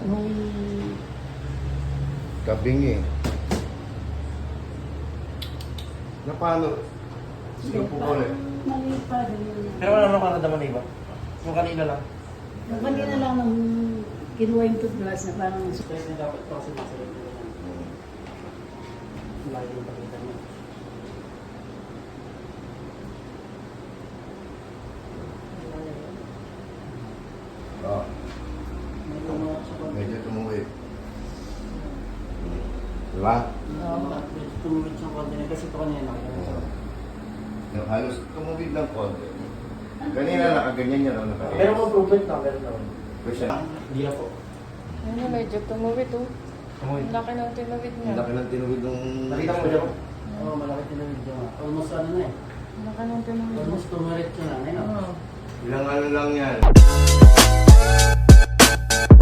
Nung Kabingi. Na paano? Sino po ulit? mali pa rin yun. Pero wala naman naman iba. Yung kanina lang. Yung kanina lang nung kinuha yung toothbrush na parang Stress na dapat pa kasi masarap nila yan. Lagi yung pakita niya. Oh, May tumuha sa konti. medyo tumuwi. Diba? Medyo tumuwid sa konti na kasi ito kanina nakita. Yung halos tumuwi lang konti. Kanina nakaganyan yan. Pero mag-improvement na, meron naman. Question. Hindi na po. Ano, medyo tumuwid oh. Tumuwid. Ang laki ng tinuwid niya. Ang laki ng tinuwid ng... Nakita mo dyan? Oo, malaki tinawid niya. Almost ano na eh. Ang laki ng tinuwid niya. Almost tumirit siya na. Ayun. Oo. Ilang ano lang yan.